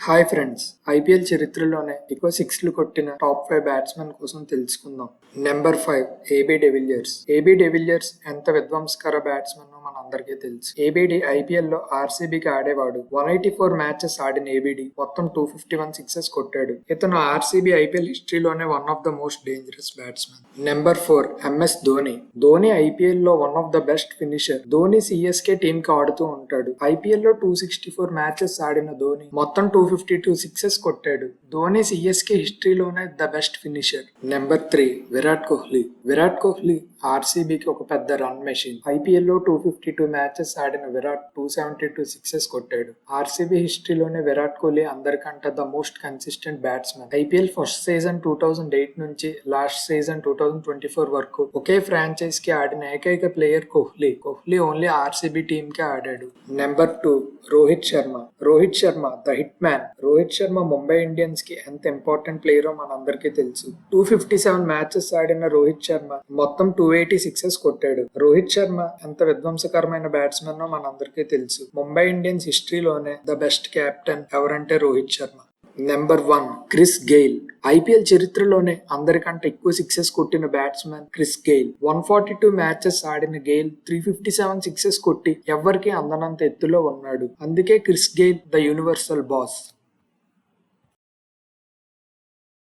Hi friends, IPL చరిత్రలోనే ఎక్కువ సిక్స్లు కొట్టిన టాప్ 5 బ్యాట్స్మెన్ కోసం తెలుసుకుందాం. Number 5 AB de Villiers. AB de Villiers ఎంత విధ్వంసకర బ్యాట్స్మెన్ మనందరికీ తెలుసు. ఏబీడి ఐపీఎల్ లో ఆర్సీబీకి ఆడేవాడు. 184 మ్యాచెస్ ఆడిన ఏబీడి మొత్తం 251 సిక్సెస్ కొట్టాడు. ఇతను ఆర్సీబీ ఐపీఎల్ హిస్టరీలోనే one of the most dangerous batsmen. Number 4 MS Dhoni. Dhoni IPL లో one of the best finisher. Dhoni CSK team కి ఆడుతూ ఉంటాడు. ఐపీఎల్ లో 264 మ్యాచెస్ ఆడిన ధోని మొత్తం 252 సిక్సెస్ కొట్టాడు. ధోని సిఎస్కే హిస్టరీలోనే the best finisher. Number 3 Virat Kohli. Virat Kohli ఆర్సీబీకి ఒక పెద్ద రన్ మెషిన్. ఐపీఎల్ లో 252 మ్యాచెస్ ఆడిన విరాట్ 272 సిక్సెస్ కొట్టాడు. ఆర్సీబీ హిస్టరీలోనే విరాట్ కోహ్లీ అందరికంటే the most consistent batsmen. IPL first season 2008 నుంచి లాస్ట్ సీజన్ 2024 వరకు ఒకే ఫ్రాంచైజ్ కి ఆడిన ఏకైక player Kohli. Kohli only RCB team కి ఆడాడు. Number 2 Rohit Sharma. Rohit Sharma the hit man. Rohit Sharma Mumbai Indians కి ఎంత ఇంపార్టెంట్ ప్లేయరో మనందరికీ తెలుసు. 257 మ్యాచెస్ ఆడిన రోహిత్ శర్మ మొత్తం 280 సిక్సెస్ కొట్టాడు. రోహిత్ శర్మ ఎంత విధ్వంసకరమైన బ్యాట్స్మెన్ మనందరికీ తెలుసు. ముంబై ఇండియన్స్ హిస్టరీలోనే ద బెస్ట్ కెప్టెన్ ఎవరంటే Rohit Sharma. Number 1 Chris Gayle. IPL చరిత్రలోనే అందరికంటే ఎక్కువ సిక్సెస్ కొట్టిన బ్యాట్స్మెన్ క్రిస్ గెయిల్. 142 మ్యాచెస్ ఆడిన గెయిల్ 357 సిక్సెస్ కొట్టి ఎవ్వరికీ అందనంత ఎత్తులో ఉన్నాడు. అందుకే Chris GAIL the universal boss.